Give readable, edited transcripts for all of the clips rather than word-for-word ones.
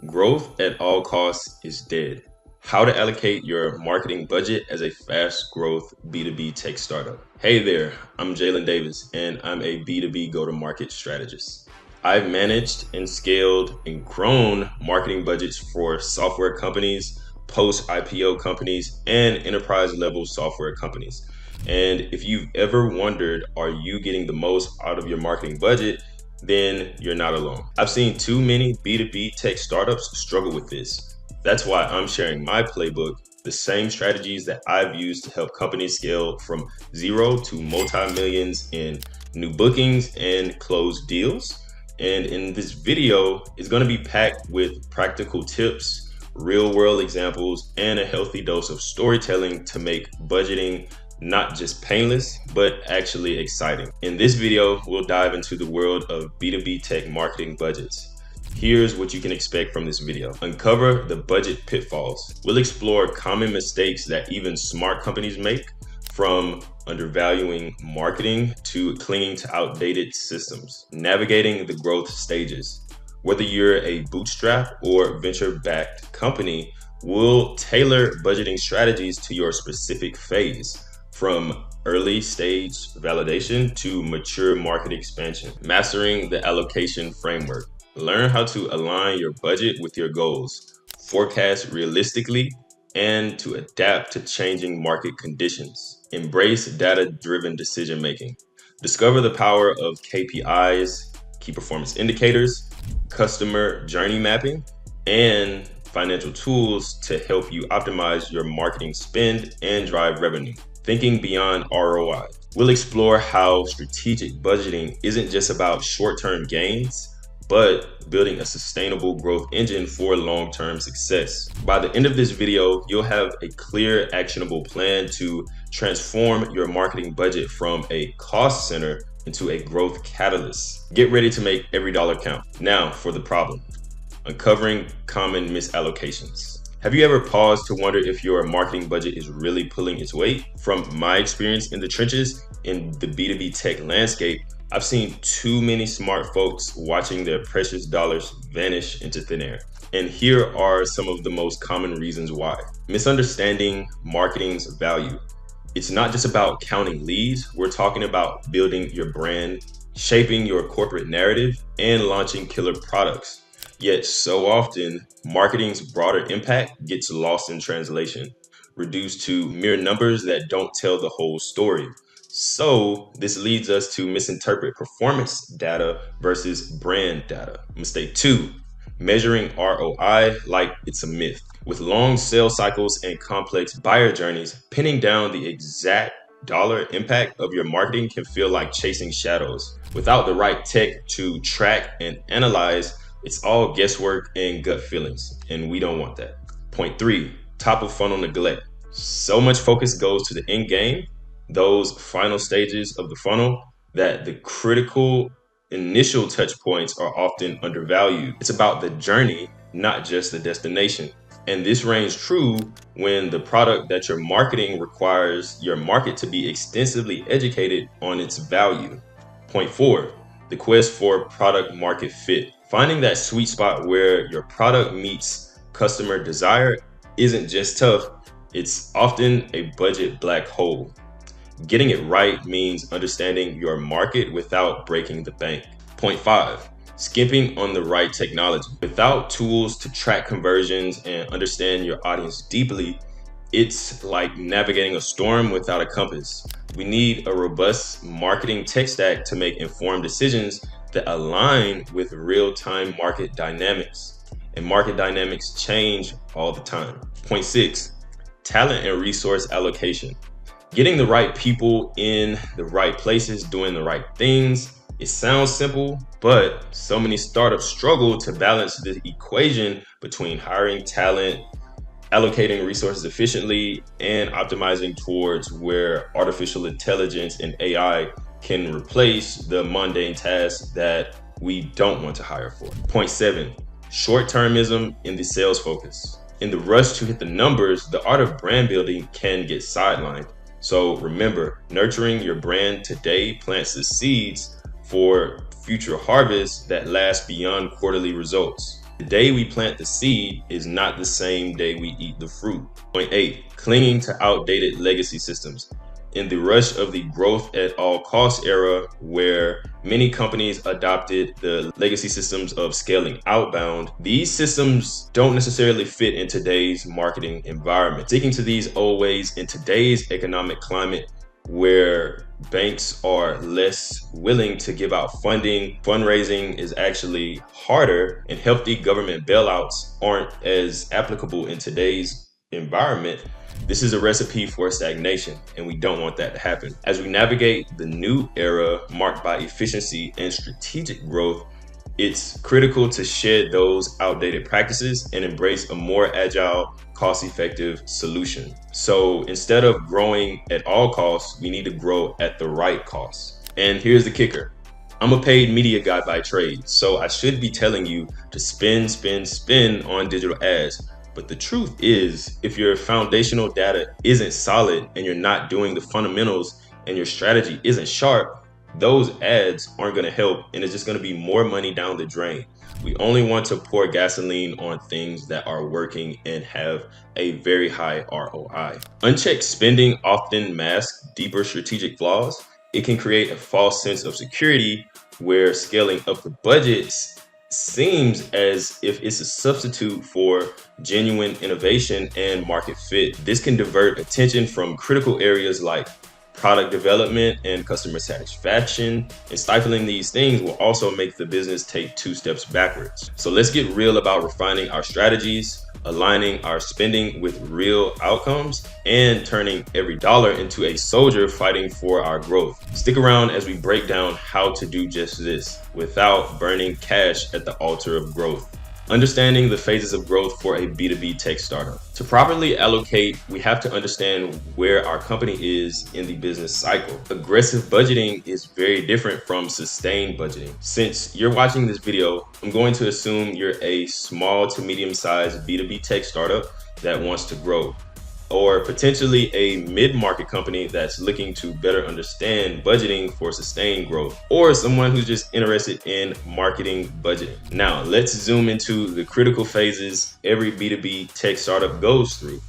Growth at all costs is dead. How to allocate your marketing budget as a fast growth B2B tech startup. Hey there, I'm Jalen Davis and I'm a B2B go-to-market strategist. I've managed and scaled and grown marketing budgets for software companies, post-IPO companies, and enterprise level software companies. And if you've ever wondered, are you getting the most out of your marketing budget? Then you're not alone. I've seen too many B2B tech startups struggle with this. That's why I'm sharing my playbook, the same strategies that I've used to help companies scale from zero to multi-millions in new bookings and closed deals. And in this video, it's going to be packed with practical tips, real world examples, and a healthy dose of storytelling to make budgeting not just painless, but actually exciting. In this video, we'll dive into the world of B2B tech marketing budgets. Here's what you can expect from this video. Uncover the budget pitfalls. We'll explore common mistakes that even smart companies make, from undervaluing marketing to clinging to outdated systems. Navigating the growth stages. Whether you're a bootstrap or venture-backed company, we'll tailor budgeting strategies to your specific phase, from early stage validation to mature market expansion. Mastering the allocation framework. Learn how to align your budget with your goals, forecast realistically, and to adapt to changing market conditions. Embrace data-driven decision-making. Discover the power of KPIs, key performance indicators, customer journey mapping, and financial tools to help you optimize your marketing spend and drive revenue. Thinking beyond ROI. We'll explore how strategic budgeting isn't just about short-term gains, but building a sustainable growth engine for long-term success. By the end of this video, you'll have a clear, actionable plan to transform your marketing budget from a cost center into a growth catalyst. Get ready to make every dollar count. Now for the problem. Uncovering common misallocations. Have you ever paused to wonder if your marketing budget is really pulling its weight? From my experience in the trenches in the B2B tech landscape, I've seen too many smart folks watching their precious dollars vanish into thin air. And here are some of the most common reasons why. Misunderstanding marketing's value. It's not just about counting leads. We're talking about building your brand, shaping your corporate narrative, and launching killer products. Yet so often, marketing's broader impact gets lost in translation, reduced to mere numbers that don't tell the whole story. So this leads us to misinterpret performance data versus brand data. Mistake 2, measuring ROI like it's a myth. With long sales cycles and complex buyer journeys, pinning down the exact dollar impact of your marketing can feel like chasing shadows. Without the right tech to track and analyze, it's all guesswork and gut feelings, and we don't want that. Point 3, top of funnel neglect. So much focus goes to the end game, those final stages of the funnel, that the critical initial touch points are often undervalued. It's about the journey, not just the destination. And this reigns true when the product that you're marketing requires your market to be extensively educated on its value. Point 4, the quest for product market fit. Finding that sweet spot where your product meets customer desire isn't just tough, it's often a budget black hole. Getting it right means understanding your market without breaking the bank. Point 5, skimping on the right technology. Without tools to track conversions and understand your audience deeply, it's like navigating a storm without a compass. We need a robust marketing tech stack to make informed decisions that align with real-time market dynamics. And market dynamics change all the time. Point 6, talent and resource allocation. Getting the right people in the right places, doing the right things. It sounds simple, but so many startups struggle to balance the equation between hiring talent, allocating resources efficiently, and optimizing towards where artificial intelligence and AI can replace the mundane tasks that we don't want to hire for. Point 7, short-termism in the sales focus. In the rush to hit the numbers, the art of brand building can get sidelined. So remember, nurturing your brand today plants the seeds for future harvests that last beyond quarterly results. The day we plant the seed is not the same day we eat the fruit. Point 8, clinging to outdated legacy systems. In the rush of the growth at all costs era, where many companies adopted the legacy systems of scaling outbound, these systems don't necessarily fit in today's marketing environment. Sticking to these old ways in today's economic climate, where banks are less willing to give out funding, fundraising is actually harder, and healthy government bailouts aren't as applicable in today's environment, this is a recipe for stagnation, and we don't want that to happen. As we navigate the new era marked by efficiency and strategic growth, it's critical to shed those outdated practices and embrace a more agile, cost-effective solution. So instead of growing at all costs, we need to grow at the right cost. And here's the kicker. I'm a paid media guy by trade, so I should be telling you to spend on digital ads. But the truth is, if your foundational data isn't solid and you're not doing the fundamentals and your strategy isn't sharp, those ads aren't going to help, and it's just going to be more money down the drain. We only want to pour gasoline on things that are working and have a very high ROI. Unchecked spending often masks deeper strategic flaws. It can create a false sense of security where scaling up the budgets seems as if it's a substitute for genuine innovation and market fit. This can divert attention from critical areas like product development and customer satisfaction, and stifling these things will also make the business take 2 steps backwards. So let's get real about refining our strategies, aligning our spending with real outcomes, and turning every dollar into a soldier fighting for our growth. Stick around as we break down how to do just this without burning cash at the altar of growth. Understanding the phases of growth for a B2B tech startup. To properly allocate, we have to understand where our company is in the business cycle. Aggressive budgeting is very different from sustained budgeting. Since you're watching this video, I'm going to assume you're a small to medium-sized B2B tech startup that wants to grow, or potentially a mid-market company that's looking to better understand budgeting for sustained growth, or someone who's just interested in marketing budgeting. Now, let's zoom into the critical phases every B2B tech startup goes through.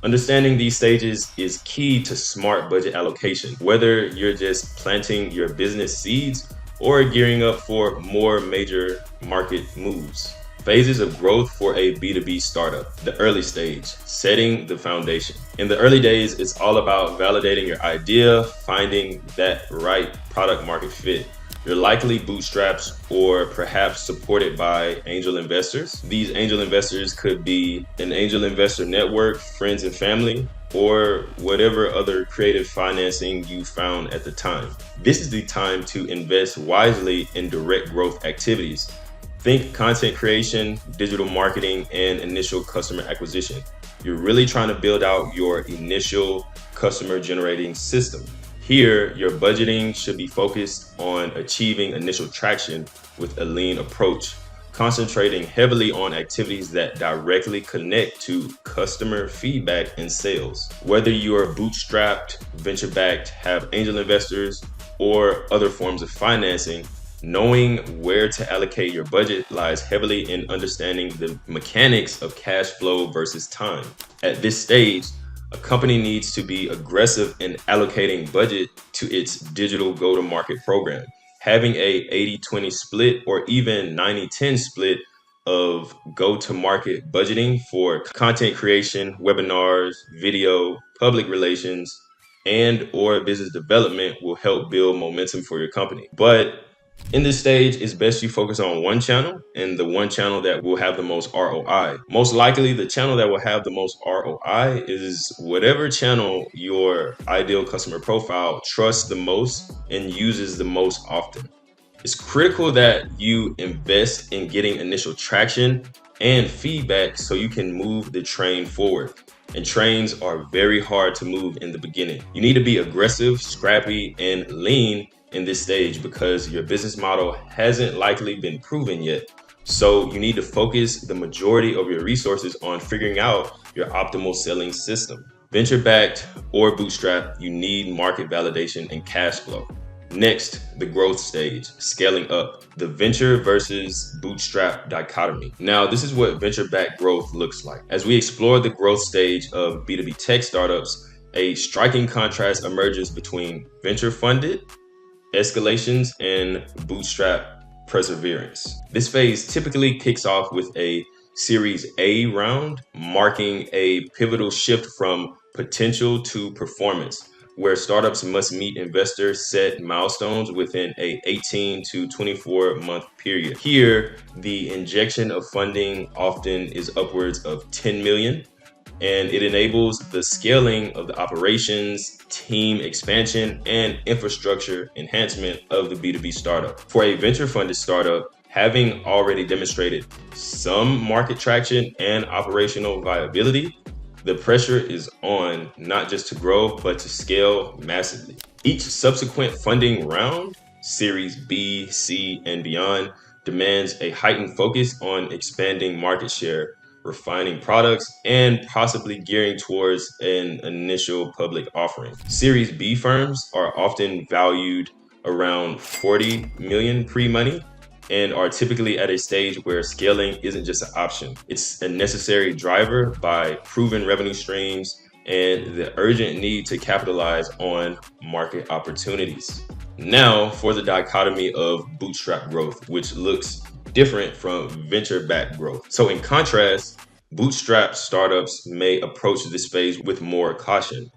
Understanding these stages is key to smart budget allocation, whether you're just planting your business seeds or gearing up for more major market moves. Phases of growth for a B2B startup. The early stage, setting the foundation. In the early days, it's all about validating your idea, finding that right product market fit. You're likely bootstrapped or perhaps supported by angel investors. These angel investors could be an angel investor network, friends and family, or whatever other creative financing you found at the time. This is the time to invest wisely in direct growth activities. Think content creation, digital marketing, and initial customer acquisition. You're really trying to build out your initial customer generating system. Here, your budgeting should be focused on achieving initial traction with a lean approach, concentrating heavily on activities that directly connect to customer feedback and sales. Whether you are bootstrapped, venture-backed, have angel investors, or other forms of financing, knowing where to allocate your budget lies heavily in understanding the mechanics of cash flow versus time. At this stage, a company needs to be aggressive in allocating budget to its digital go-to-market program. Having a 80-20 split or even 90-10 split of go-to-market budgeting for content creation, webinars, video, public relations, and or business development will help build momentum for your company. But in this stage, it's best you focus on one channel, and the one channel that will have the most ROI. Most likely, the channel that will have the most ROI is whatever channel your ideal customer profile trusts the most and uses the most often. It's critical that you invest in getting initial traction and feedback so you can move the train forward. And trains are very hard to move in the beginning. You need to be aggressive, scrappy, and lean in this stage because your business model hasn't likely been proven yet. So you need to focus the majority of your resources on figuring out your optimal selling system. Venture-backed or bootstrap, you need market validation and cash flow. Next, the growth stage, scaling up, the venture versus bootstrap dichotomy. Now, this is what venture-backed growth looks like. As we explore the growth stage of B2B tech startups, a striking contrast emerges between venture-funded escalations and bootstrap perseverance. This phase typically kicks off with a Series A round, marking a pivotal shift from potential to performance, where startups must meet investor set milestones within a 18 to 24 month period. Here, the injection of funding often is upwards of 10 million, and it enables the scaling of the operations, team expansion, and infrastructure enhancement of the B2B startup. For a venture-funded startup, having already demonstrated some market traction and operational viability, the pressure is on not just to grow, but to scale massively. Each subsequent funding round, Series B, C, and beyond, demands a heightened focus on expanding market share, refining products, and possibly gearing towards an initial public offering. Series B firms are often valued around 40 million pre-money and are typically at a stage where scaling isn't just an option. It's a necessary driver by proven revenue streams and the urgent need to capitalize on market opportunities. Now for the dichotomy of bootstrap growth, which looks different from venture-backed growth. So in contrast, bootstrap startups may approach this phase with more caution,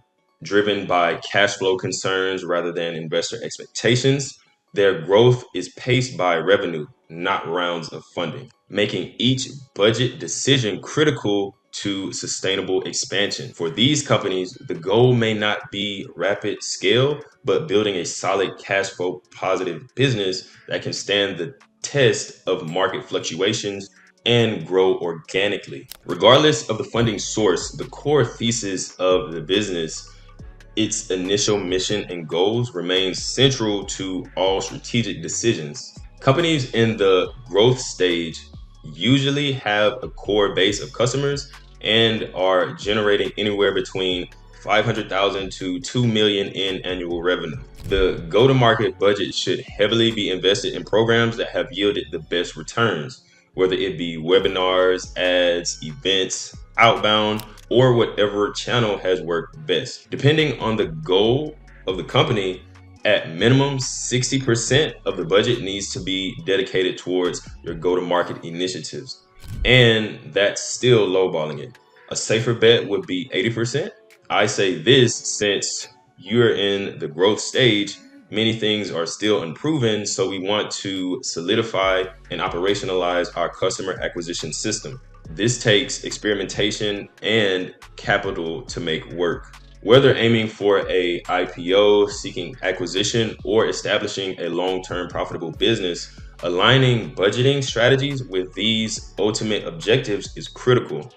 driven by cash flow concerns rather than investor expectations. Their growth is paced by revenue, not rounds of funding, making each budget decision critical to sustainable expansion. For these companies, the goal may not be rapid scale, but building a solid cash flow positive business that can stand the test of market fluctuations and grow organically. Regardless of the funding source, the core thesis of the business, its initial mission and goals, remains central to all strategic decisions. Companies in the growth stage usually have a core base of customers and are generating anywhere between 500,000 to 2 million in annual revenue. The go-to-market budget should heavily be invested in programs that have yielded the best returns, whether it be webinars, ads, events, outbound, or whatever channel has worked best. Depending on the goal of the company, at minimum, 60% of the budget needs to be dedicated towards your go-to-market initiatives. And that's still lowballing it. A safer bet would be 80%. I say this since you're in the growth stage, many things are still unproven, so we want to solidify and operationalize our customer acquisition system. This takes experimentation and capital to make work. Whether aiming for a IPO, seeking acquisition, or establishing a long-term profitable business, aligning budgeting strategies with these ultimate objectives is critical.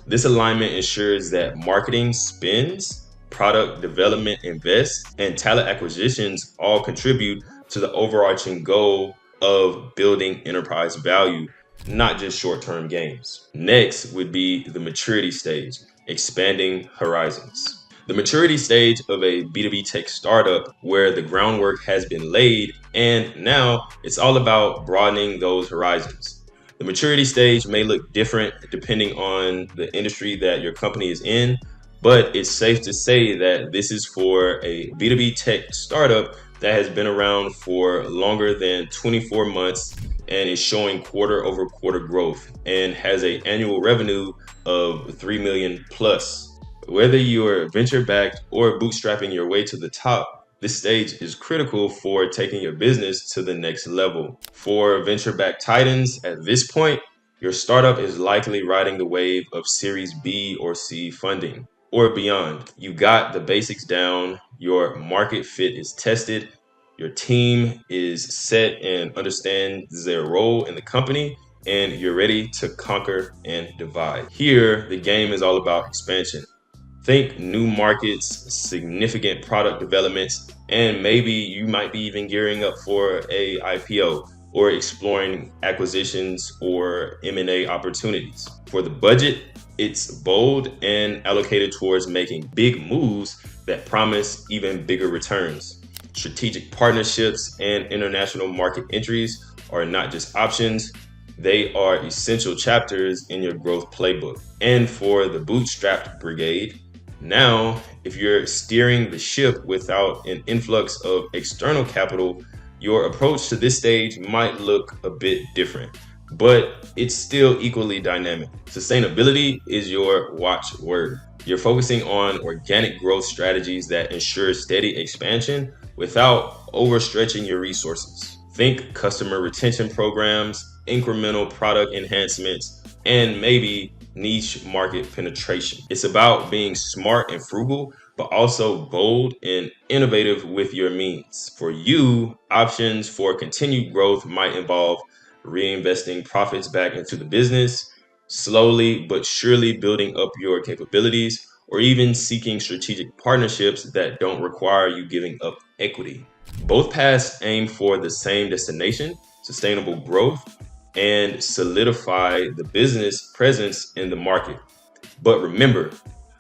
This alignment ensures that marketing spends, product development invests, and talent acquisitions all contribute to the overarching goal of building enterprise value, not just short-term gains. Next would be the maturity stage, expanding horizons. The maturity stage of a B2B tech startup where the groundwork has been laid and now it's all about broadening those horizons. The maturity stage may look different depending on the industry that your company is in, but it's safe to say that this is for a B2B tech startup that has been around for longer than 24 months and is showing quarter over quarter growth and has an annual revenue of 3 million plus. Whether you're venture-backed or bootstrapping your way to the top, this stage is critical for taking your business to the next level. For venture-backed titans, at this point, your startup is likely riding the wave of Series B or C funding or beyond. You got the basics down, your market fit is tested, your team is set and understands their role in the company, and you're ready to conquer and divide. Here, the game is all about expansion. Think new markets, significant product developments, and maybe you might be even gearing up for a IPO or exploring acquisitions or M&A opportunities. For the budget, it's bold and allocated towards making big moves that promise even bigger returns. Strategic partnerships and international market entries are not just options, they are essential chapters in your growth playbook. And for the bootstrapped brigade, now, if you're steering the ship without an influx of external capital, your approach to this stage might look a bit different, but it's still equally dynamic. Sustainability is your watchword. You're focusing on organic growth strategies that ensure steady expansion without overstretching your resources. Think customer retention programs, incremental product enhancements, and maybe niche market penetration. It's about being smart and frugal, but also bold and innovative with your means. For you, options for continued growth might involve reinvesting profits back into the business, slowly but surely building up your capabilities, or even seeking strategic partnerships that don't require you giving up equity. Both paths aim for the same destination, sustainable growth, and solidify the business presence in the market. But remember,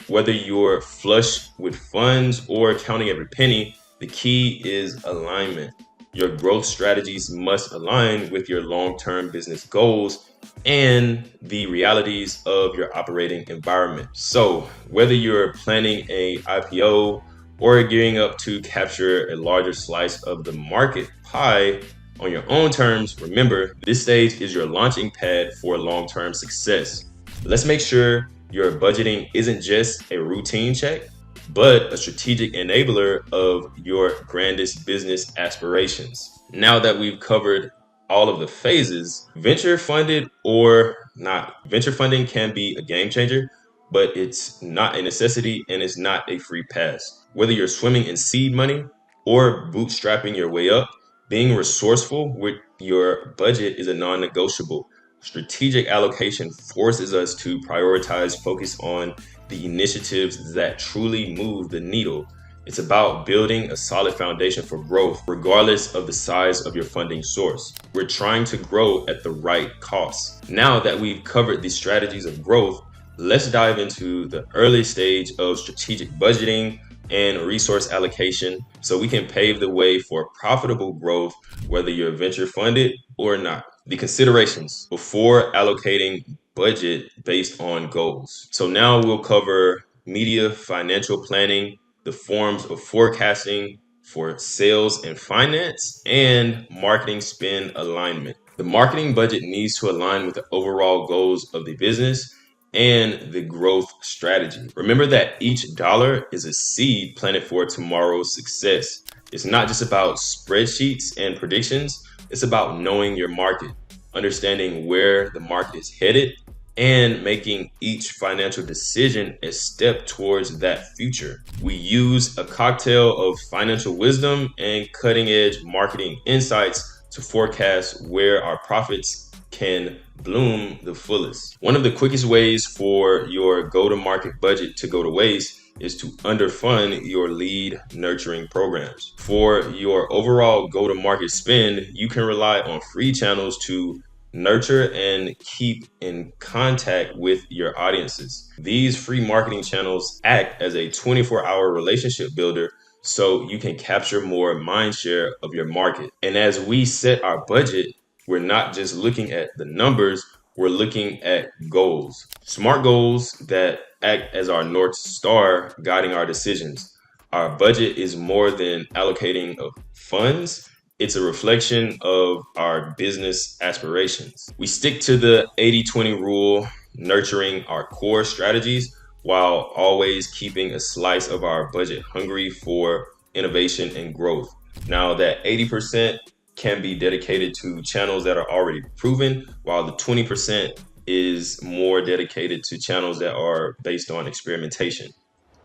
whether you're flush with funds or counting every penny, the key is alignment. Your growth strategies must align with your long-term business goals and the realities of your operating environment. So, whether you're planning a IPO or gearing up to capture a larger slice of the market pie on your own terms, remember, this stage is your launching pad for long-term success. Let's make sure your budgeting isn't just a routine check, but a strategic enabler of your grandest business aspirations. Now that we've covered all of the phases, venture funded or not, venture funding can be a game changer, but it's not a necessity and it's not a free pass. Whether you're swimming in seed money or bootstrapping your way up, being resourceful with your budget is a non-negotiable. Strategic allocation forces us to prioritize focus on the initiatives that truly move the needle. It's about building a solid foundation for growth, regardless of the size of your funding source. We're trying to grow at the right cost. Now that we've covered the strategies of growth, let's dive into the early stage of strategic budgeting and resource allocation so we can pave the way for profitable growth, whether you're venture funded or not. The considerations before allocating budget based on goals. So now we'll cover media financial planning, the forms of forecasting for sales and finance, and marketing spend alignment. The marketing budget needs to align with the overall goals of the business and the growth strategy. Remember that each dollar is a seed planted for tomorrow's success. It's not just about spreadsheets and predictions, it's about knowing your market, understanding where the market is headed, and making each financial decision a step towards that future. We use a cocktail of financial wisdom and cutting edge marketing insights to forecast where our profits can bloom the fullest. One of the quickest ways for your go-to-market budget to go to waste is to underfund your lead nurturing programs. For your overall go-to-market spend, you can rely on free channels to nurture and keep in contact with your audiences. These free marketing channels act as a 24-hour relationship builder so you can capture more mind share of your market. And as we set our budget, we're not just looking at the numbers, we're looking at goals. Smart goals that act as our North Star guiding our decisions. Our budget is more than allocating of funds. It's a reflection of our business aspirations. We stick to the 80-20 rule, nurturing our core strategies while always keeping a slice of our budget hungry for innovation and growth. Now that 80% can be dedicated to channels that are already proven, while the 20% is more dedicated to channels that are based on experimentation.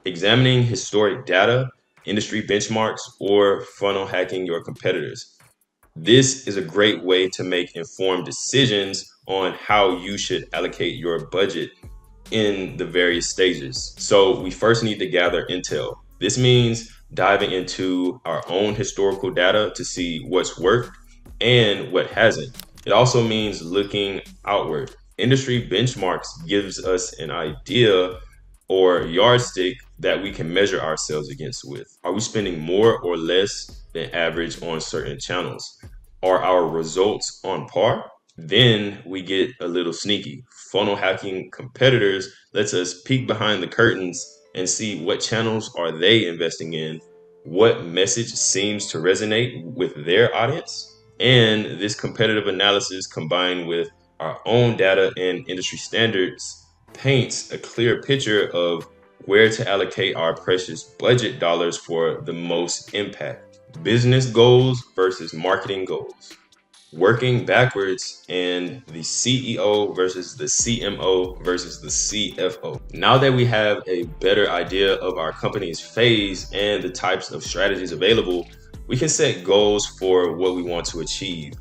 Examining historic data, industry benchmarks, or funnel hacking your competitors. This is a great way to make informed decisions on how you should allocate your budget in the various stages. So we first need to gather intel. This means diving into our own historical data to see what's worked and what hasn't. It also means looking outward. Industry benchmarks gives us an idea or yardstick that we can measure ourselves against with? Are we spending more or less than average on certain channels? Are our results on par? Then we get a little sneaky. Funnel hacking competitors lets us peek behind the curtains and see what channels are they investing in, what message seems to resonate with their audience. And this competitive analysis combined with our own data and industry standards paints a clear picture of where to allocate our precious budget dollars for the most impact. Business goals versus marketing goals. Working backwards, and the CEO versus the CMO versus the CFO. Now that we have a better idea of our company's phase and the types of strategies available, we can set goals for what we want to achieve.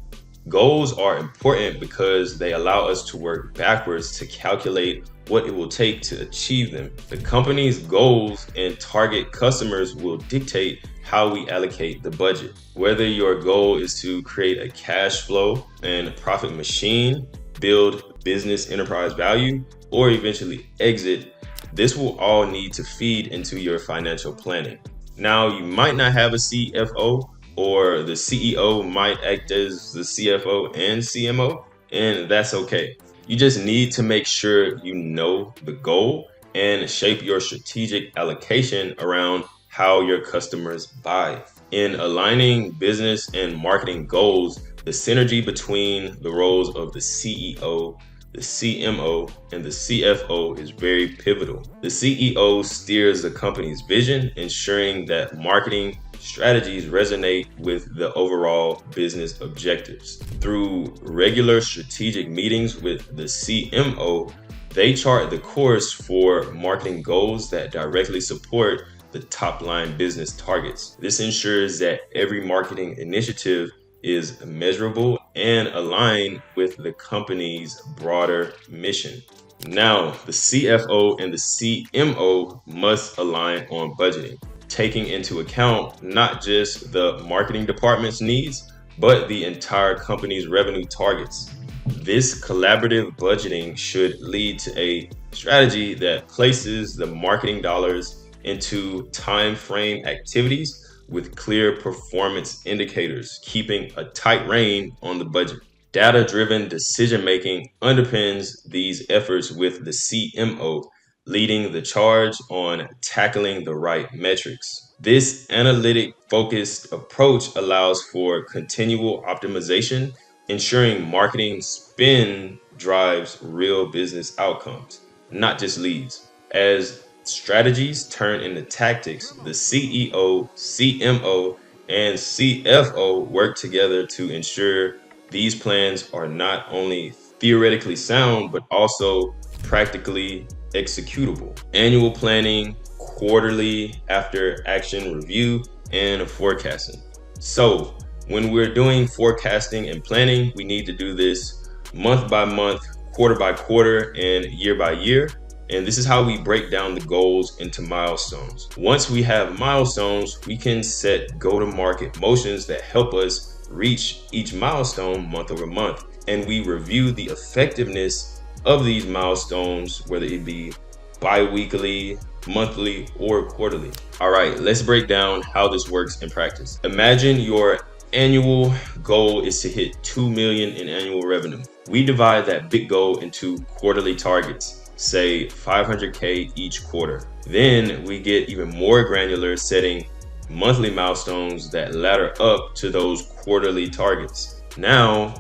Goals are important because they allow us to work backwards to calculate what it will take to achieve them. The company's goals and target customers will dictate how we allocate the budget. Whether your goal is to create a cash flow and profit machine, build business enterprise value, or eventually exit, this will all need to feed into your financial planning. Now, you might not have a CFO, or the CEO might act as the CFO and CMO, and that's okay. You just need to make sure you know the goal and shape your strategic allocation around how your customers buy. In aligning business and marketing goals, the synergy between the roles of the CEO, the CMO, and the CFO is very pivotal. The CEO steers the company's vision, ensuring that marketing strategies resonate with the overall business objectives. Through regular strategic meetings with the CMO, they chart the course for marketing goals that directly support the top line business targets. This ensures that every marketing initiative is measurable and aligned with the company's broader mission. Now, the CFO and the CMO must align on budgeting, taking into account not just the marketing department's needs, but the entire company's revenue targets. This collaborative budgeting should lead to a strategy that places the marketing dollars into time frame activities with clear performance indicators, keeping a tight rein on the budget. Data-driven decision-making underpins these efforts, with the CMO leading the charge on tackling the right metrics. This analytic-focused approach allows for continual optimization, ensuring marketing spend drives real business outcomes, not just leads. As strategies turn into tactics, the CEO, CMO, and CFO work together to ensure these plans are not only theoretically sound, but also practically executable. Annual planning, quarterly after action review, and forecasting. So when we're doing forecasting and planning, we need to do this month by month, quarter by quarter, and year by year. And this is how we break down the goals into milestones. Once we have milestones, we can set go-to-market motions that help us reach each milestone month over month. And we review the effectiveness of these milestones, whether it be bi-weekly, monthly, or quarterly. All right, let's break down how this works in practice. Imagine your annual goal is to hit 2 million in annual revenue. We divide that big goal into quarterly targets, say 500K each quarter. Then we get even more granular, setting monthly milestones that ladder up to those quarterly targets. Now,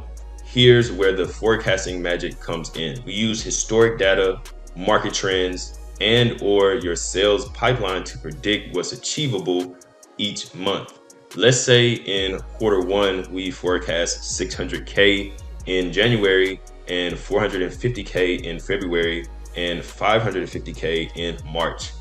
here's where the forecasting magic comes in. We use historic data, market trends, and or your sales pipeline to predict what's achievable each month. Let's say in quarter one, we forecast 600K in January and 450K in February and 550K in March.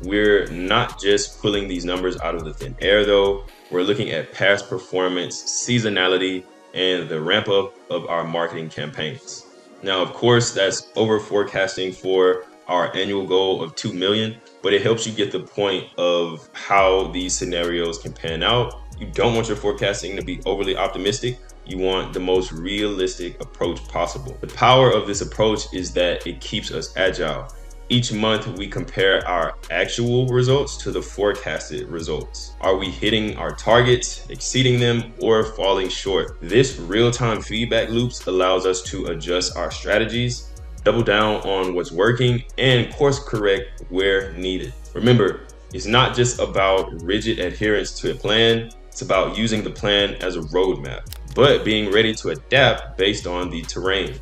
We're not just pulling these numbers out of the thin air though. We're looking at past performance, seasonality, and the ramp up of our marketing campaigns. Now, of course, that's over forecasting for our annual goal of 2 million, but it helps you get the point of how these scenarios can pan out. You don't want your forecasting to be overly optimistic. You want the most realistic approach possible. The power of this approach is that it keeps us agile. Each month, we compare our actual results to the forecasted results. Are we hitting our targets, exceeding them, or falling short? This real-time feedback loops allows us to adjust our strategies, double down on what's working, and course correct where needed. Remember, it's not just about rigid adherence to a plan, it's about using the plan as a roadmap, but being ready to adapt based on the terrain.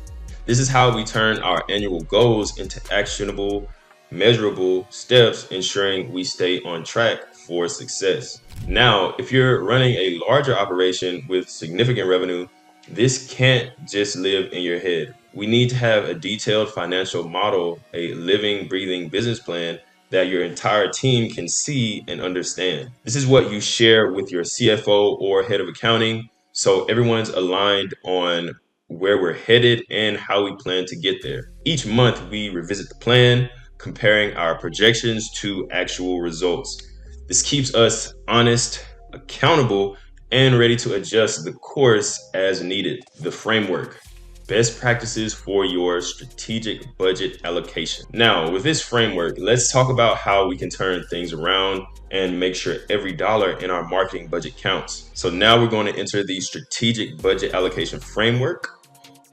This is how we turn our annual goals into actionable, measurable steps, ensuring we stay on track for success. Now, if you're running a larger operation with significant revenue, this can't just live in your head. We need to have a detailed financial model, a living, breathing business plan that your entire team can see and understand. This is what you share with your CFO or head of accounting, so everyone's aligned on where we're headed and how we plan to get there. Each month, we revisit the plan, comparing our projections to actual results. This keeps us honest, accountable, and ready to adjust the course as needed. The framework: best practices for your strategic budget allocation. Now, with this framework, let's talk about how we can turn things around and make sure every dollar in our marketing budget counts. So now we're going to enter the strategic budget allocation framework,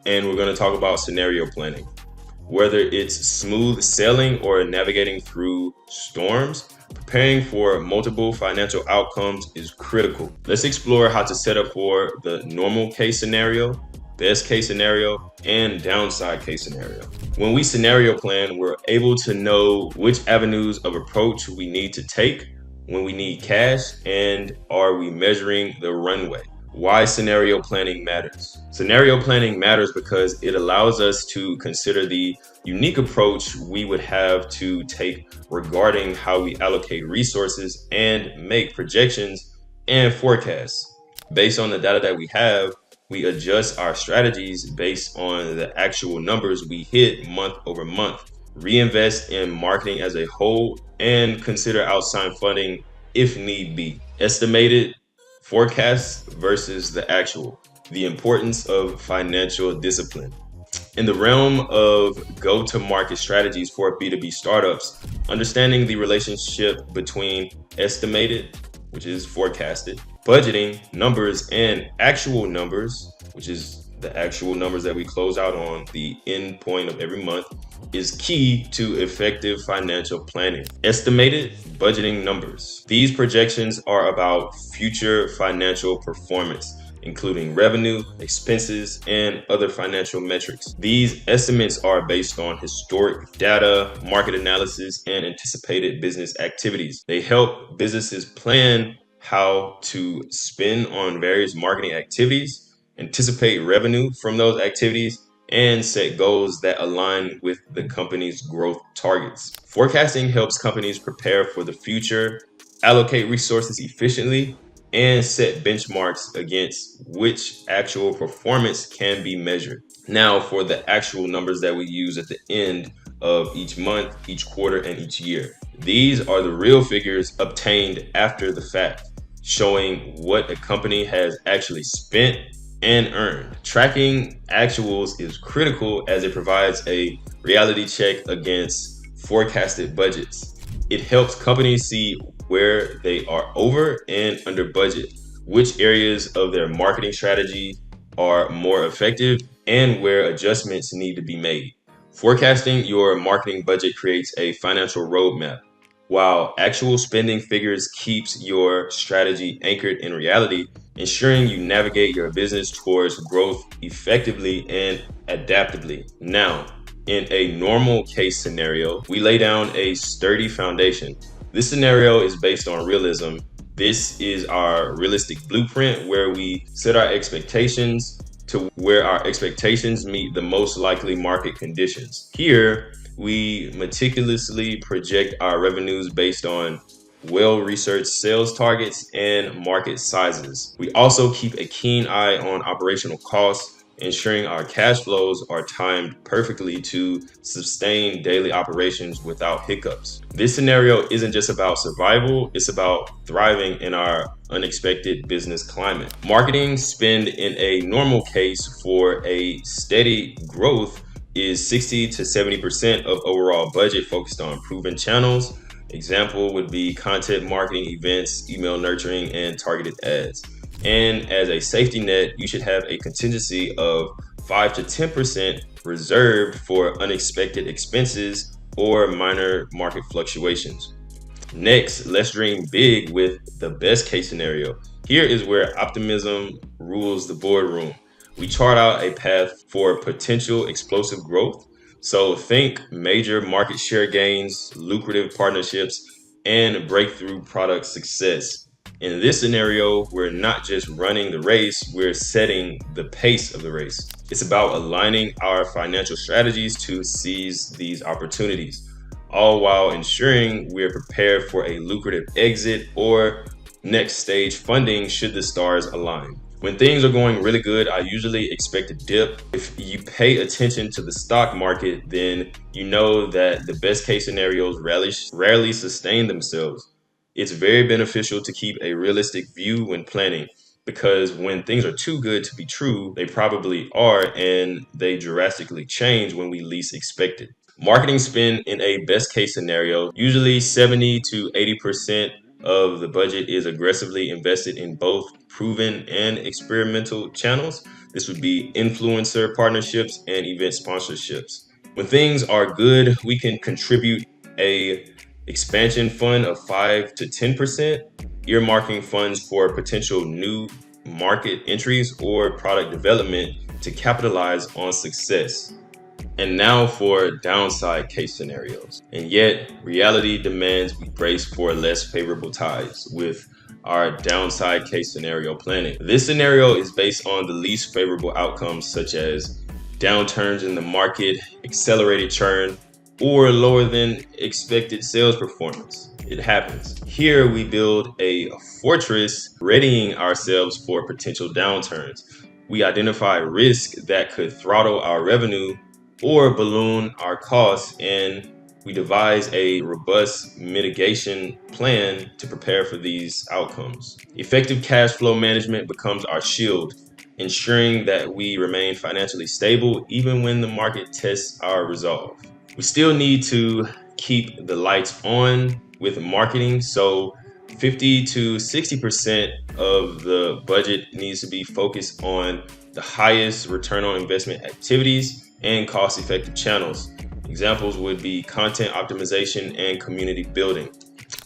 and we're going to talk about scenario planning. Whether it's smooth sailing or navigating through storms, preparing for multiple financial outcomes is critical. Let's explore how to set up for the normal case scenario, best case scenario, and downside case scenario. When we scenario plan, we're able to know which avenues of approach we need to take, when we need cash, and are we measuring the runway. Why scenario planning matters. Scenario planning matters because it allows us to consider the unique approach we would have to take regarding how we allocate resources and make projections and forecasts. Based on the data that we have, we adjust our strategies based on the actual numbers we hit month over month, reinvest in marketing as a whole, and consider outside funding if need be. Estimated forecasts versus the actual. The importance of financial discipline. In the realm of go-to-market strategies for B2B startups, understanding the relationship between estimated, which is forecasted, budgeting numbers, and actual numbers, which is the actual numbers that we close out on the end point of every month, is key to effective financial planning. Estimated budgeting numbers. These projections are about future financial performance, including revenue, expenses, and other financial metrics. These estimates are based on historic data, market analysis, and anticipated business activities. They help businesses plan how to spend on various marketing activities, anticipate revenue from those activities, and set goals that align with the company's growth targets. Forecasting helps companies prepare for the future, allocate resources efficiently, and set benchmarks against which actual performance can be measured. Now, for the actual numbers that we use at the end of each month, each quarter, and each year. These are the real figures obtained after the fact, showing what a company has actually spent and earned. Tracking actuals is critical as it provides a reality check against forecasted budgets. It helps companies see where they are over and under budget, which areas of their marketing strategy are more effective, and where adjustments need to be made. Forecasting your marketing budget creates a financial roadmap, while actual spending figures keeps your strategy anchored in reality, ensuring you navigate your business towards growth effectively and adaptively. Now, in a normal case scenario, we lay down a sturdy foundation. This scenario is based on realism. This is our realistic blueprint where we set our expectations to where our expectations meet the most likely market conditions. Here, we meticulously project our revenues based on well-researched sales targets and market sizes. We also keep a keen eye on operational costs, ensuring our cash flows are timed perfectly to sustain daily operations without hiccups. This scenario isn't just about survival, it's about thriving in our unexpected business climate. Marketing spend in a normal case for a steady growth is 60 to 70% of overall budget focused on proven channels. Example would be content marketing, events, email nurturing, and targeted ads. And as a safety net, you should have a contingency of 5 to 10% reserved for unexpected expenses or minor market fluctuations. Next, let's dream big with the best case scenario. Here is where optimism rules the boardroom. We chart out a path for potential explosive growth. So think major market share gains, lucrative partnerships, and breakthrough product success. In this scenario, we're not just running the race, we're setting the pace of the race. It's about aligning our financial strategies to seize these opportunities, all while ensuring we're prepared for a lucrative exit or next stage funding should the stars align. When things are going really good, I usually expect a dip. If you pay attention to the stock market, then you know that the best case scenarios rarely sustain themselves. It's very beneficial to keep a realistic view when planning, because when things are too good to be true, they probably are, and they drastically change when we least expect it. Marketing spend in a best case scenario, usually 70 to 80% of the budget is aggressively invested in both proven and experimental channels. This would be influencer partnerships and event sponsorships. When things are good, we can contribute a expansion fund of 5 to 10%, earmarking funds for potential new market entries or product development to capitalize on success. And now for downside case scenarios. And yet, reality demands we brace for less favorable tides with our downside case scenario planning. This scenario is based on the least favorable outcomes, such as downturns in the market, accelerated churn, or lower than expected sales performance. It happens. Here we build a fortress, readying ourselves for potential downturns. We identify risk that could throttle our revenue or balloon our costs, and we devise a robust mitigation plan to prepare for these outcomes. Effective cash flow management becomes our shield, ensuring that we remain financially stable even when the market tests our resolve. We still need to keep the lights on with marketing, so 50 to 60% of the budget needs to be focused on the highest return on investment activities and cost-effective channels. Examples would be content optimization and community building.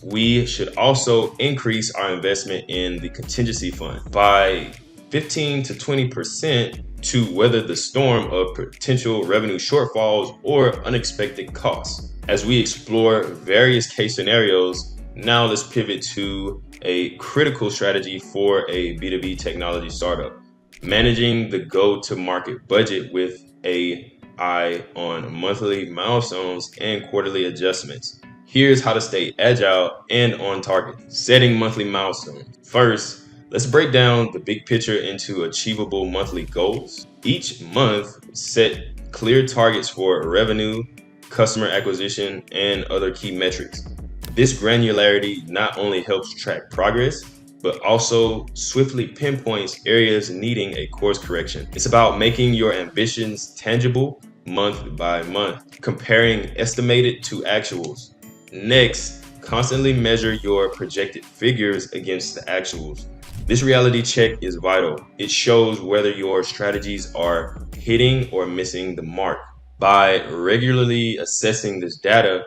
We should also increase our investment in the contingency fund by 15 to 20% to weather the storm of potential revenue shortfalls or unexpected costs. As we explore various case scenarios, now let's pivot to a critical strategy for a B2B technology startup: managing the go-to-market budget with an eye on monthly milestones and quarterly adjustments. Here's how to stay agile and on target. Setting monthly milestones. First, let's break down the big picture into achievable monthly goals. Each month, set clear targets for revenue, customer acquisition, and other key metrics. This granularity not only helps track progress, but also swiftly pinpoints areas needing a course correction. It's about making your ambitions tangible month by month, comparing estimated to actuals. Next, constantly measure your projected figures against the actuals. This reality check is vital. It shows whether your strategies are hitting or missing the mark. By regularly assessing this data,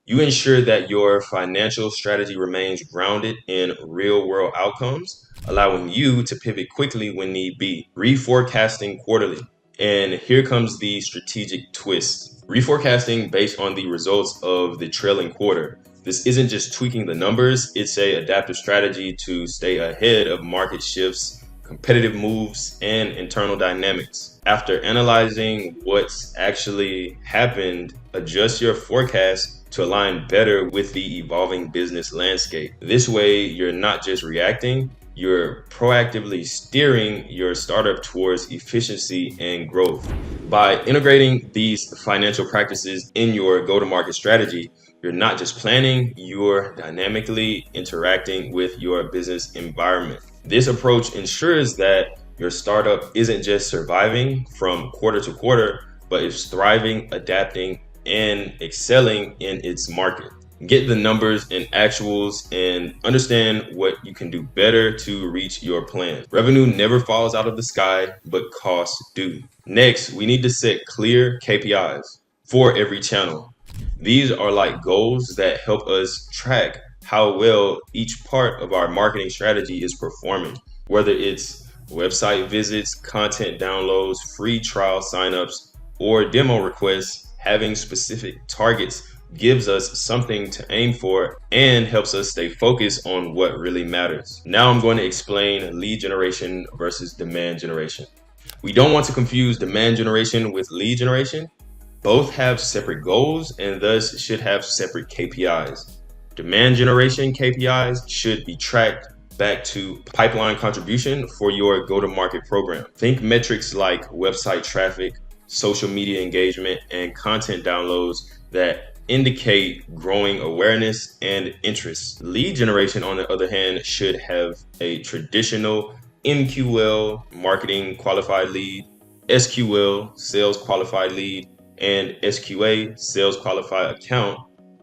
you ensure that your financial strategy remains grounded in real-world outcomes, allowing you to pivot quickly when need be. Reforecasting quarterly. And here comes the strategic twist. Reforecasting based on the results of the trailing quarter. This isn't just tweaking the numbers, it's an adaptive strategy to stay ahead of market shifts, competitive moves, and internal dynamics. After analyzing what's actually happened, adjust your forecast to align better with the evolving business landscape. This way, you're not just reacting, you're proactively steering your startup towards efficiency and growth. By integrating these financial practices in your go-to-market strategy, you're not just planning, you're dynamically interacting with your business environment. This approach ensures that your startup isn't just surviving from quarter to quarter, but is thriving, adapting, and excelling in its market. Get the numbers and actuals and understand what you can do better to reach your plan. Revenue never falls out of the sky, but costs do. Next, we need to set clear KPIs for every channel. These are like goals that help us track how well each part of our marketing strategy is performing, whether it's website visits, content downloads, free trial signups, or demo requests. Having specific targets gives us something to aim for and helps us stay focused on what really matters. Now I'm going to explain lead generation versus demand generation. We don't want to confuse demand generation with lead generation. Both have separate goals and thus should have separate KPIs. Demand generation KPIs should be tracked back to pipeline contribution for your go-to-market program. Think metrics like website traffic, social media engagement, and content downloads that indicate growing awareness and interest. Lead generation, on the other hand, should have a traditional MQL, marketing qualified lead, SQL, sales qualified lead, and SQA, sales qualified account,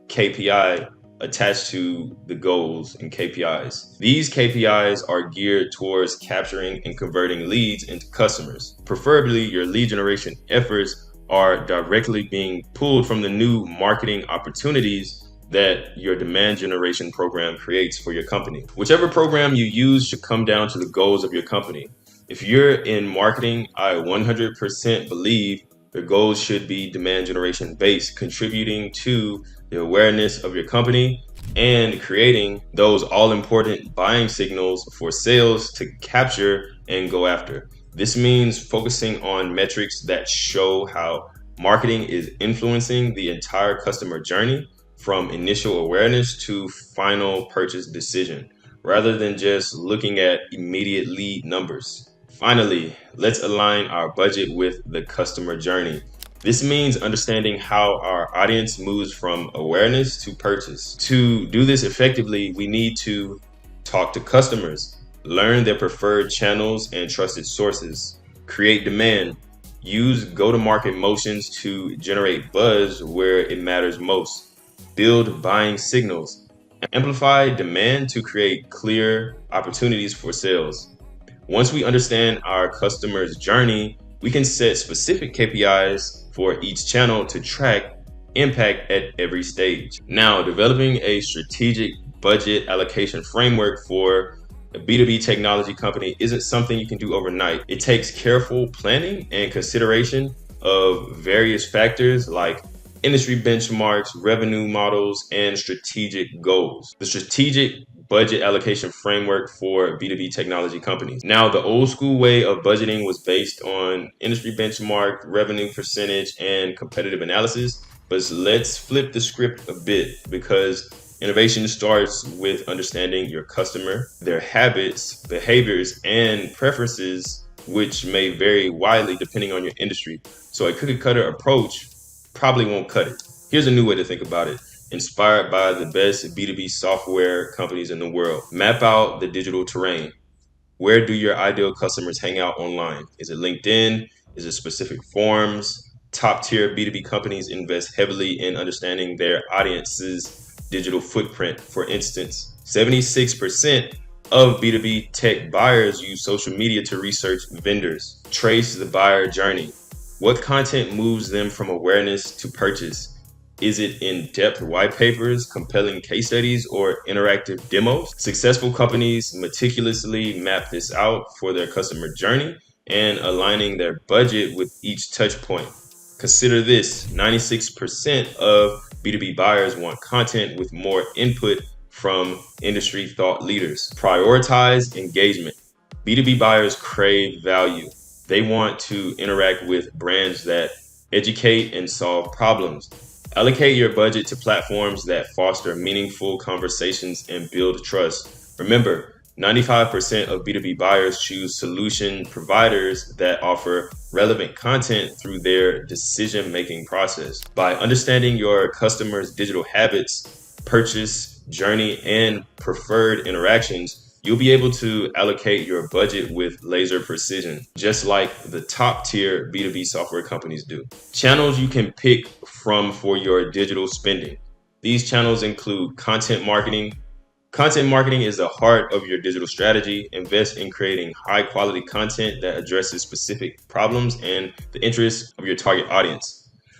KPI attached to the goals and KPIs. These KPIs are geared towards capturing and converting leads into customers. Preferably, your lead generation efforts are directly being pulled from the new marketing opportunities that your demand generation program creates for your company. Whichever program you use should come down to the goals of your company. If you're in marketing, I 100% believe the goals should be demand generation based, contributing to the awareness of your company and creating those all important buying signals for sales to capture and go after. This means focusing on metrics that show how marketing is influencing the entire customer journey from initial awareness to final purchase decision, rather than just looking at immediate lead numbers. Finally, let's align our budget with the customer journey. This means understanding how our audience moves from awareness to purchase. To do this effectively, we need to talk to customers, learn their preferred channels and trusted sources, create demand, use go-to-market motions to generate buzz where it matters most, build buying signals, amplify demand to create clear opportunities for sales. Once we understand our customer's journey, we can set specific KPIs for each channel to track impact at every stage. Now, developing a strategic budget allocation framework for a B2B technology company isn't something you can do overnight. It takes careful planning and consideration of various factors like industry benchmarks, revenue models, and strategic goals. The strategic budget allocation framework for B2B technology companies. Now, the old school way of budgeting was based on industry benchmark, revenue percentage, and competitive analysis. But let's flip the script a bit, because innovation starts with understanding your customer, their habits, behaviors, and preferences, which may vary widely depending on your industry. So a cookie cutter approach probably won't cut it. Here's a new way to think about it. Inspired by the best B2B software companies in the world. Map out the digital terrain. Where do your ideal customers hang out online? Is it LinkedIn? Is it specific forums? Top tier B2B companies invest heavily in understanding their audience's digital footprint. For instance, 76% of B2B tech buyers use social media to research vendors. Trace the buyer journey. What content moves them from awareness to purchase? Is it in-depth white papers, compelling case studies, or interactive demos? Successful companies meticulously map this out for their customer journey and aligning their budget with each touch point. Consider this: 96% of B2B buyers want content with more input from industry thought leaders. Prioritize engagement. B2B buyers crave value. They want to interact with brands that educate and solve problems. Allocate your budget to platforms that foster meaningful conversations and build trust. Remember, 95% of B2B buyers choose solution providers that offer relevant content through their decision-making process. By understanding your customers' digital habits, purchase journey, and preferred interactions, You'll be able to allocate your budget with laser precision, just like the top tier B2B software companies do. Channels you can pick from for your digital spending. These channels include content marketing. Content marketing is the heart of your digital strategy. Invest in creating high quality content that addresses specific problems and the interests of your target audience.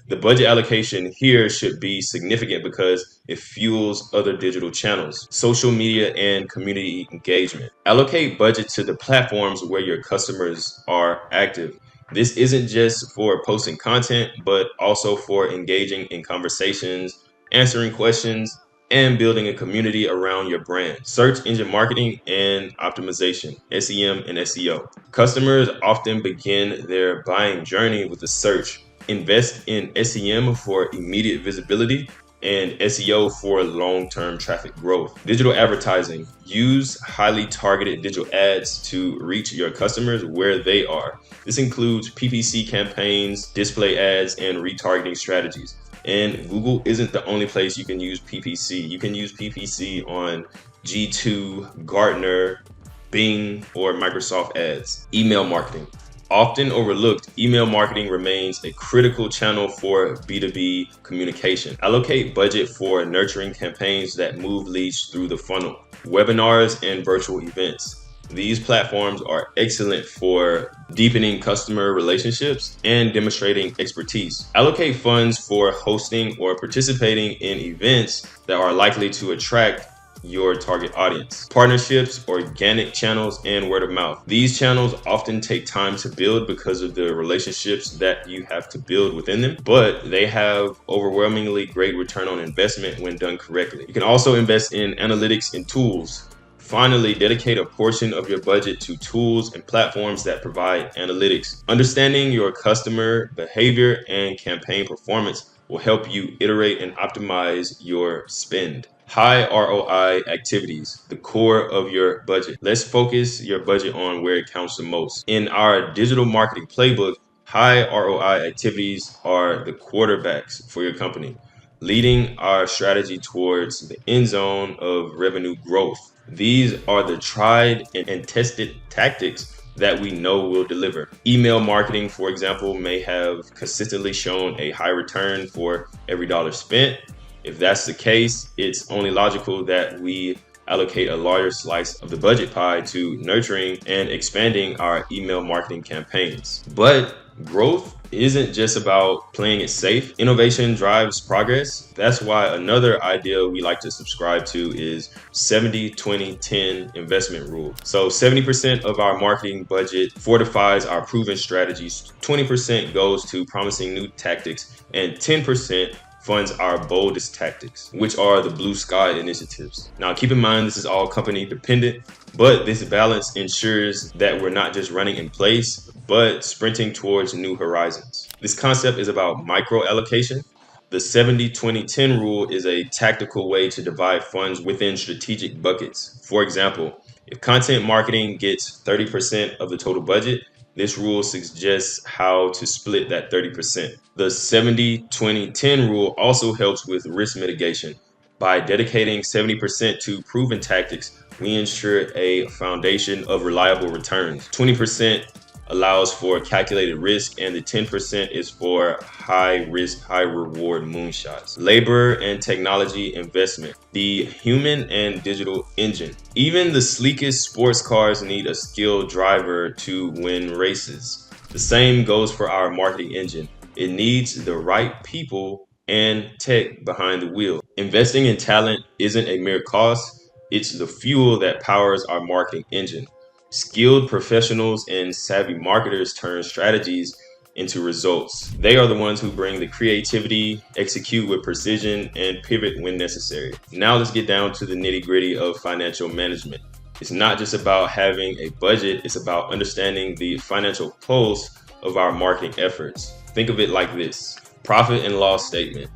The budget allocation here should be significant because it fuels other digital channels, social media, and community engagement. Allocate budget to the platforms where your customers are active. This isn't just for posting content, but also for engaging in conversations, answering questions, and building a community around your brand. Search engine marketing and optimization, SEM and SEO. Customers often begin their buying journey with a search. Invest in SEM for immediate visibility and SEO for long-term traffic growth. Digital advertising. Use highly targeted digital ads to reach your customers where they are. This includes PPC campaigns, display ads, and retargeting strategies. And Google isn't the only place you can use PPC. You can use PPC on G2, Gartner, Bing, or Microsoft ads. Email marketing. Often overlooked, email marketing remains a critical channel for B2B communication. Allocate budget for nurturing campaigns that move leads through the funnel. Webinars and virtual events. These platforms are excellent for deepening customer relationships and demonstrating expertise. Allocate funds for hosting or participating in events that are likely to attract your target audience. Partnerships, organic channels, and word of mouth. These channels often take time to build because of the relationships that you have to build within them, but they have overwhelmingly great return on investment when done correctly. You can also invest in analytics and tools. Finally, dedicate a portion of your budget to tools and platforms that provide analytics. Understanding your customer behavior and campaign performance will help you iterate and optimize your spend. High ROI activities, the core of your budget. Let's focus your budget on where it counts the most. In our digital marketing playbook, high ROI activities are the quarterbacks for your company, leading our strategy towards the end zone of revenue growth. These are the tried and tested tactics that we know will deliver. Email marketing, for example, may have consistently shown a high return for every dollar spent. If that's the case, it's only logical that we allocate a larger slice of the budget pie to nurturing and expanding our email marketing campaigns. But growth isn't just about playing it safe. Innovation drives progress. That's why another idea we like to subscribe to is 70-20-10 investment rule. So 70% of our marketing budget fortifies our proven strategies, 20% goes to promising new tactics, and 10% funds our boldest tactics, which are the blue sky initiatives. Now, keep in mind, this is all company dependent, but this balance ensures that we're not just running in place, but sprinting towards new horizons. This concept is about micro allocation. The 70-20-10 rule is a tactical way to divide funds within strategic buckets. For example, if content marketing gets 30% of the total budget, this rule suggests how to split that 30%. The 70-20-10 rule also helps with risk mitigation. By dedicating 70% to proven tactics, we ensure a foundation of reliable returns. 20% allows for calculated risk, and the 10% is for high risk, high reward moonshots. Labor and technology investment, the human and digital engine. Even the sleekest sports cars need a skilled driver to win races. The same goes for our marketing engine. It needs the right people and tech behind the wheel. Investing in talent isn't a mere cost, it's the fuel that powers our marketing engine. Skilled professionals and savvy marketers turn strategies into results. They are the ones who bring the creativity, execute with precision, and pivot when necessary. Now let's get down to the nitty-gritty of financial management. It's not just about having a budget, it's about understanding the financial pulse of our marketing efforts. Think of it like this: profit and loss statement.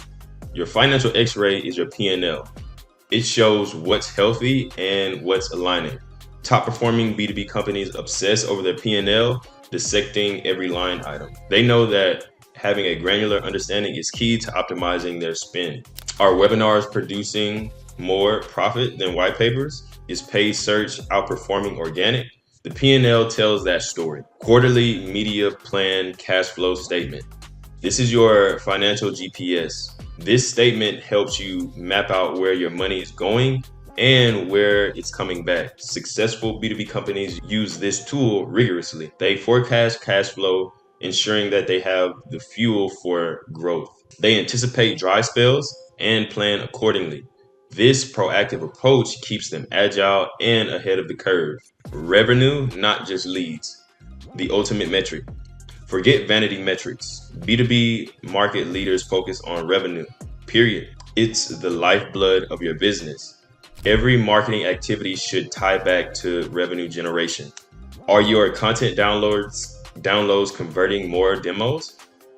Your financial x-ray is your P&L. It shows what's healthy and what's aligning. Top performing B2B companies obsess over their P&L, dissecting every line item. They know that having a granular understanding is key to optimizing their spend. Are webinars producing more profit than white papers? Is paid search outperforming organic? The P&L tells that story. Quarterly media plan cash flow statement. This is your financial GPS. This statement helps you map out where your money is going and where it's coming back. Successful B2B companies use this tool rigorously. They forecast cash flow, ensuring that they have the fuel for growth. They anticipate dry spells and plan accordingly. This proactive approach keeps them agile and ahead of the curve. Revenue, not just leads. The ultimate metric. Forget vanity metrics. B2B market leaders focus on revenue, period. It's the lifeblood of your business. Every marketing activity should tie back to revenue generation. Are your content downloads converting more demos?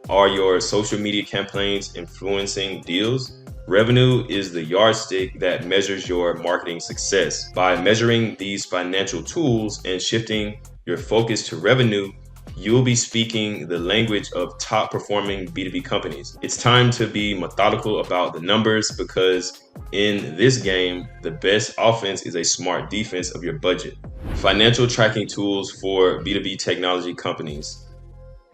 Are your social media campaigns influencing deals? Revenue is the yardstick that measures your marketing success. By measuring these financial tools and shifting your focus to revenue, you'll be speaking the language of top performing B2B companies. It's time to be methodical about the numbers, because in this game, the best offense is a smart defense of your budget. Financial tracking tools for B2B technology companies.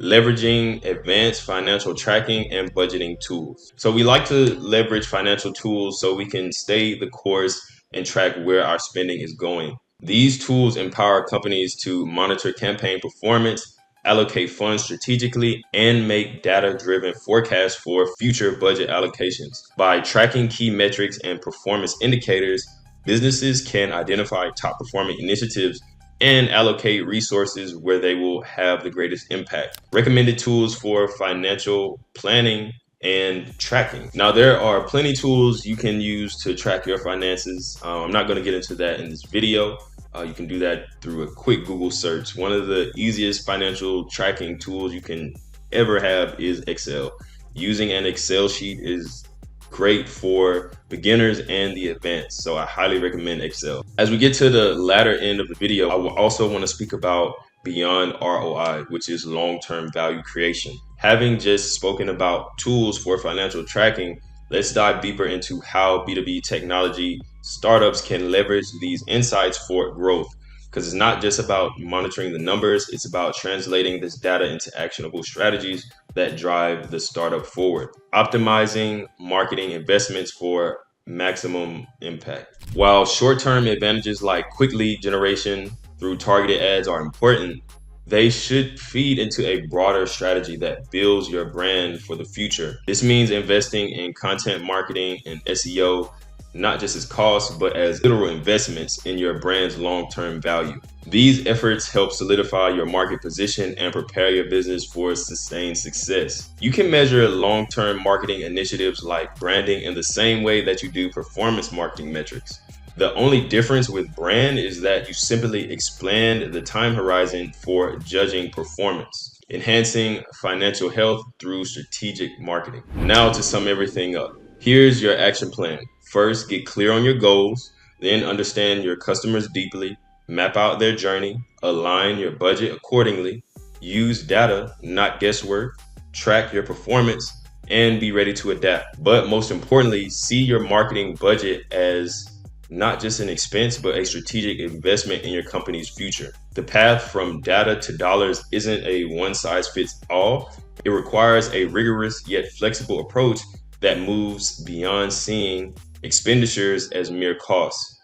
Leveraging advanced financial tracking and budgeting tools. So we like to leverage financial tools so we can stay the course and track where our spending is going. These tools empower companies to monitor campaign performance, allocate funds strategically, and make data-driven forecasts for future budget allocations. By tracking key metrics and performance indicators, businesses can identify top-performing initiatives and allocate resources where they will have the greatest impact. Recommended tools for financial planning and tracking. Now, there are plenty of tools you can use to track your finances. I'm not going to get into that in this video. You can do that through a quick Google search. One of the easiest financial tracking tools you can ever have is Excel. Using an Excel sheet is great for beginners and the advanced, so I highly recommend Excel. As we get to the latter end of the video, I will also want to speak about beyond ROI, which is long-term value creation. Having just spoken about tools for financial tracking, let's dive deeper into how B2B technology startups can leverage these insights for growth. Because it's not just about monitoring the numbers, it's about translating this data into actionable strategies that drive the startup forward. Optimizing marketing investments for maximum impact. While short-term advantages like quick lead generation through targeted ads are important, they should feed into a broader strategy that builds your brand for the future. This means investing in content marketing and SEO, not just as costs, but as literal investments in your brand's long-term value. These efforts help solidify your market position and prepare your business for sustained success. You can measure long-term marketing initiatives like branding in the same way that you do performance marketing metrics. The only difference with brand is that you simply expand the time horizon for judging performance, enhancing financial health through strategic marketing. Now to sum everything up, here's your action plan. First, get clear on your goals, then understand your customers deeply, map out their journey, align your budget accordingly, use data, not guesswork, track your performance, and be ready to adapt. But most importantly, see your marketing budget as not just an expense, but a strategic investment in your company's future. The path from data to dollars isn't a one-size-fits-all. It requires a rigorous yet flexible approach that moves beyond seeing expenditures as mere costs,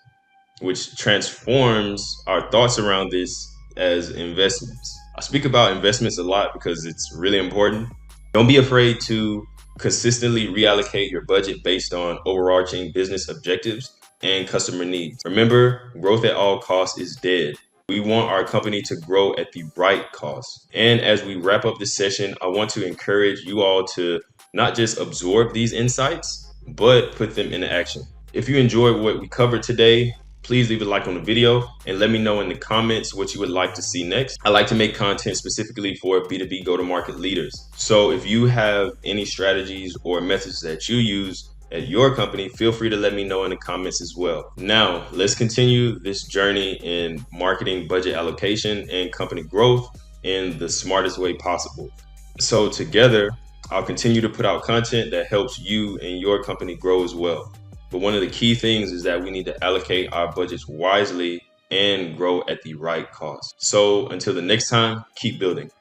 which transforms our thoughts around this as investments. I speak about investments a lot because it's really important. Don't be afraid to consistently reallocate your budget based on overarching business objectives and customer needs. Remember, growth at all costs is dead. We want our company to grow at the right cost. And as we wrap up this session, I want to encourage you all to not just absorb these insights, but put them into action. If you enjoyed what we covered today, please leave a like on the video and let me know in the comments what you would like to see next. I like to make content specifically for B2B go-to-market leaders. So if you have any strategies or methods that you use at your company, feel free to let me know in the comments as well. Now, let's continue this journey in marketing, budget allocation, and company growth in the smartest way possible. So together, I'll continue to put out content that helps you and your company grow as well. But one of the key things is that we need to allocate our budgets wisely and grow at the right cost. So until the next time, keep building.